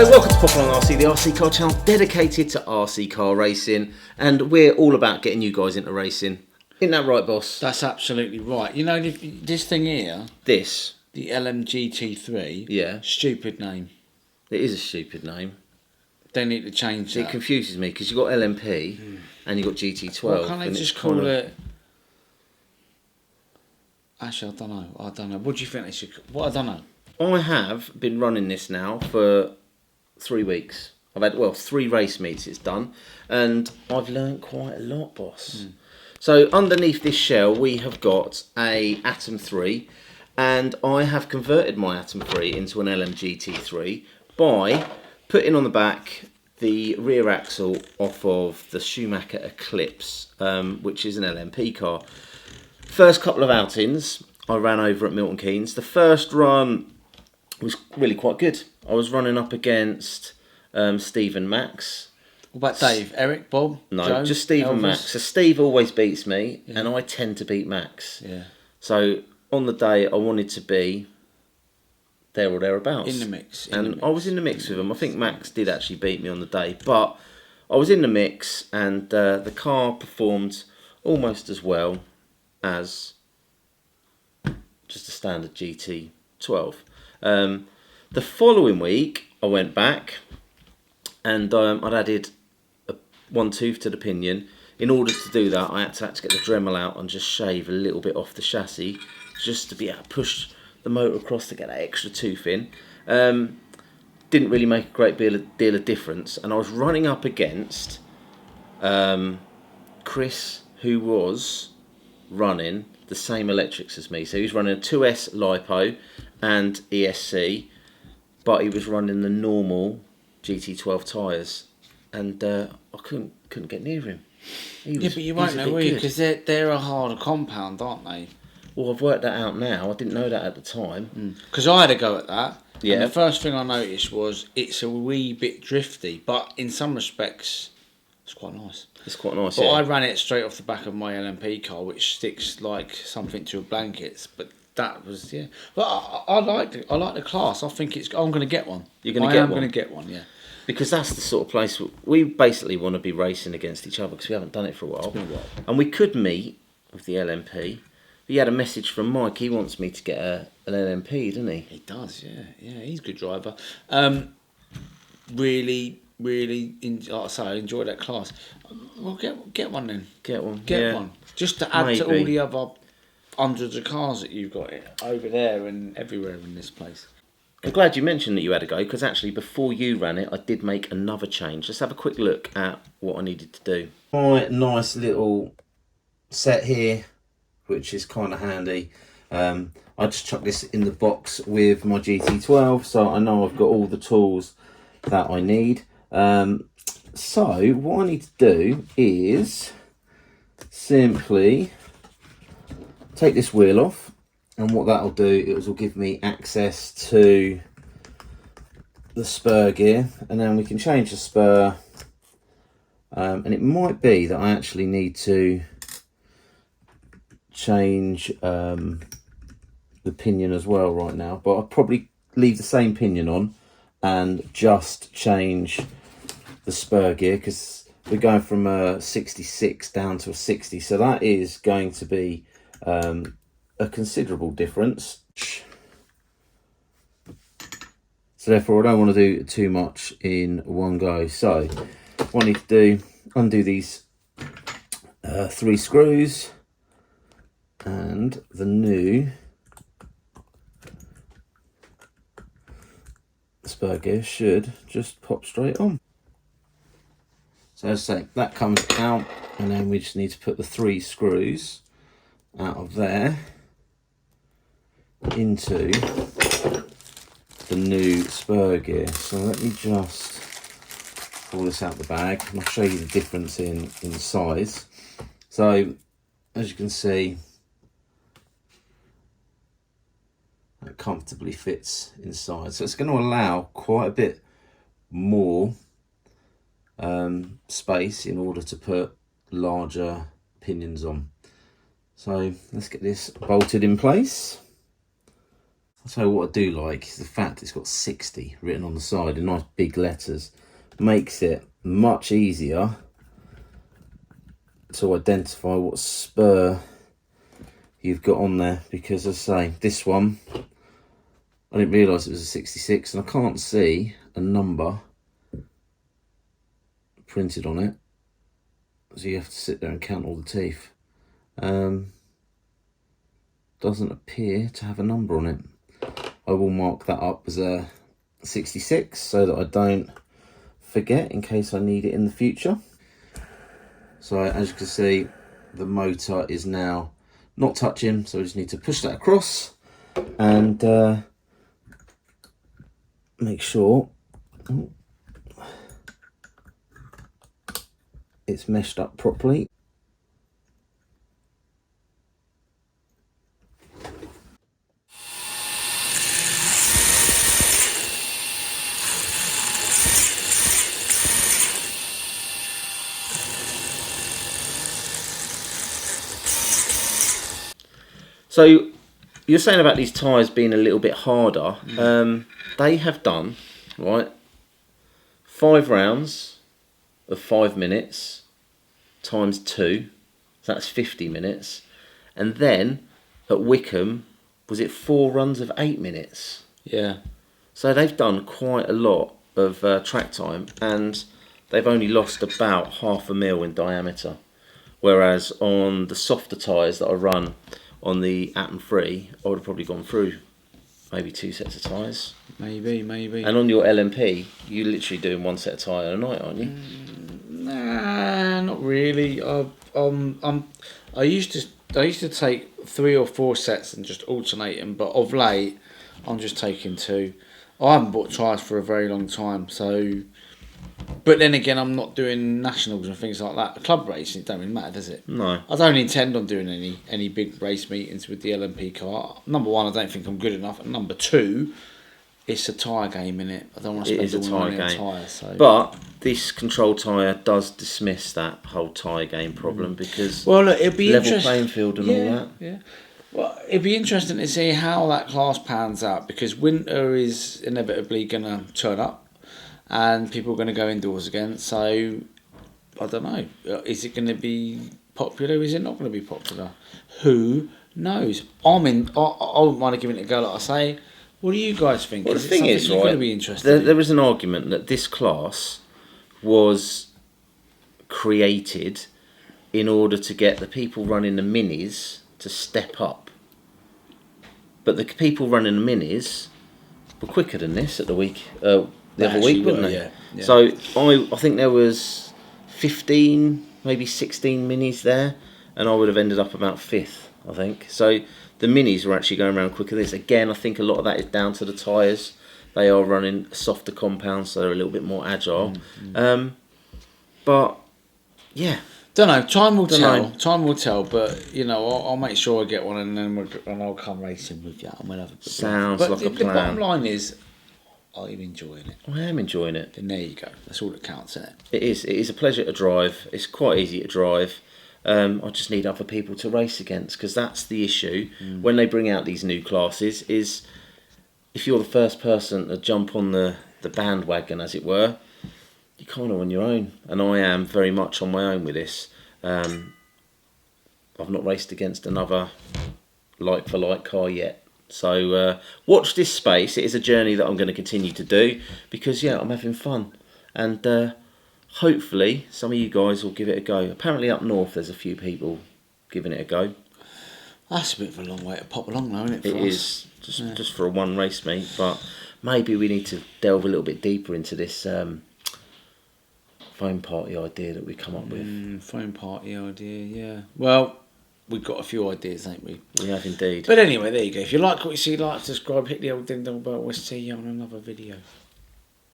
Hello, welcome to Popalong RC, the RC car channel dedicated to RC car racing, and we're all about getting you guys into racing. Isn't that right, boss? That's absolutely right. You know, this thing here, the LMGT3, yeah, stupid name. It is a stupid name. They need to change that. It confuses me because you've got LMP and you've got GT12. Why can't they just call it... Actually, I don't know. What do you think they should... Well, I don't know. I have been running this now for 3 weeks. I've had, 3 race meets it's done, and I've learnt quite a lot, boss. So underneath this shell we have got a Atom 3, and I have converted my Atom 3 into an LMGT3 by putting on the back the rear axle off of the Schumacher Eclipse, which is an LMP car. First couple of outings I ran over at Milton Keynes. The first run was really quite good. I was running up against Steve and Max. What about Dave? Eric? Bob? No, Joe, just Steve Elvis? and Max. So Steve always beats me, and I tend to beat Max. Yeah. So on the day, I wanted to be there or thereabouts. In the mix. I was in the mix with him. I think Max did actually beat me on the day, but I was in the mix, and the car performed almost as well as just a standard GT12. The following week, I went back and I'd added one tooth to the pinion. In order to do that, I had to get the Dremel out and just shave a little bit off the chassis just to be able to push the motor across to get that extra tooth in. Didn't really make a great deal of difference, and I was running up against Chris, who was running the same electrics as me. So he was running a 2S LiPo and ESC, but he was running the normal GT12 tyres, and I couldn't get near him. But you won't know, will you? Because they're a harder compound, aren't they? Well, I've worked that out now. I didn't know that at the time. Because I had a go at that. Yeah. And the first thing I noticed was it's a wee bit drifty, but in some respects, it's quite nice. It's quite nice, But yeah. I ran it straight off the back of my LMP car, which sticks like something to a blanket. But that was, yeah. But I like the class. I think I'm going to get one. You're going to get one? I'm going to get one, yeah. Because that's the sort of place we basically want to be racing against each other, because we haven't done it for a while. It's been a while. And we could meet with the LMP. He had a message from Mike. He wants me to get an LMP, doesn't he? He does, yeah. Yeah, he's a good driver. Really, like I say, I enjoy that class. Well, get one then. Get one. Get one. Just to add to all Maybe. the other hundreds of cars that you've got over there and everywhere in this place. I'm glad you mentioned that you had a go, because actually before you ran it, I did make another change. Let's have a quick look at what I needed to do. My nice little set here, which is kind of handy. I just chucked this in the box with my GT12, so I know I've got all the tools that I need. So what I need to do is simply take this wheel off, and what that'll do is will give me access to the spur gear, and then we can change the spur, and it might be that I actually need to change the pinion as well right now, but I'll probably leave the same pinion on and just change the spur gear, because we're going from a 66 down to a 60, so that is going to be a considerable difference. So therefore I don't want to do too much in one go. So what I need to do, undo these 3 screws, and the new spur gear should just pop straight on. So as I say, that comes out, and then we just need to put the 3 screws out of there into the new spur gear. So let me just pull this out the bag, and I'll show you the difference in size. So as you can see, it comfortably fits inside, so it's going to allow quite a bit more space in order to put larger pinions on. So let's get this bolted in place. So what I do like is the fact it's got 60 written on the side in nice big letters. Makes it much easier to identify what spur you've got on there, because as I say, this one, I didn't realise it was a 66 and I can't see a number printed on it, so you have to sit there and count all the teeth. Doesn't appear to have a number on it. I will mark that up as a 66 so that I don't forget in case I need it in the future. So as you can see, the motor is now not touching, so we just need to push that across and make sure it's meshed up properly. So you're saying about these tyres being a little bit harder. They have done, right, 5 rounds of 5 minutes times 2, so that's 50 minutes. And then at Wickham, was it 4 runs of 8 minutes? Yeah. So they've done quite a lot of track time, and they've only lost about 0.5 mil in diameter. Whereas on the softer tyres that I run on the Atom 3, I would have probably gone through maybe 2 sets of tyres. Maybe. And on your LMP, you're literally doing 1 set of tyre a night, aren't you? Nah, not really. I used to take 3 or 4 sets and just alternate them, but of late, I'm just taking 2. I haven't bought tyres for a very long time, so. But then again, I'm not doing nationals and things like that. Club racing, it don't really matter, does it? No. I don't intend on doing any big race meetings with the LMP car. Number 1, I don't think I'm good enough, and number 2, it's a tyre game, innit? I don't want to spend all my money on tyres. So. But this control tyre does dismiss that whole tyre game problem because look, it'd be level playing field and all that. Yeah. Well, it'd be interesting to see how that class pans out, because winter is inevitably going to turn up and people are going to go indoors again. So, I don't know. Is it going to be popular? Is it not going to be popular? Who knows? I wouldn't mind giving it a go, like I say. What do you guys think? Well, the thing is, you're right, going to be interested in? there is an argument that this class was created in order to get the people running the minis to step up. But the people running the minis were quicker than this at the other week, weren't they? Yeah. So I think there was 15, maybe 16 minis there, and I would have ended up about 5th, I think. So the minis were actually going around quicker than this. Again, I think a lot of that is down to the tyres. They are running softer compounds, so they're a little bit more agile. But yeah. Don't know. Time will tell. Time will tell. But I'll make sure I get one, and then I'll come racing with you, and we'll have a. Sounds like a plan. The bottom line is, I'm enjoying it. I am enjoying it. And there you go. That's all that counts, isn't it? It is. It is a pleasure to drive. It's quite easy to drive. I just need other people to race against, because that's the issue when they bring out these new classes. Is if you're the first person to jump on the bandwagon, as it were, you're kind of on your own, and I am very much on my own with this. I've not raced against another like-for-like car yet. So watch this space. It is a journey that I'm going to continue to do because, I'm having fun. And hopefully some of you guys will give it a go. Apparently up north there's a few people giving it a go. That's a bit of a long way to pop along though, isn't it, for us? It is, just for a one race meet. But maybe we need to delve a little bit deeper into this foam party idea that we come up with. Foam party idea, yeah. Well, we've got a few ideas, ain't we? We have indeed. But anyway, there you go. If you like what you see, like, subscribe, hit the old ding dong bell. We'll see you on another video.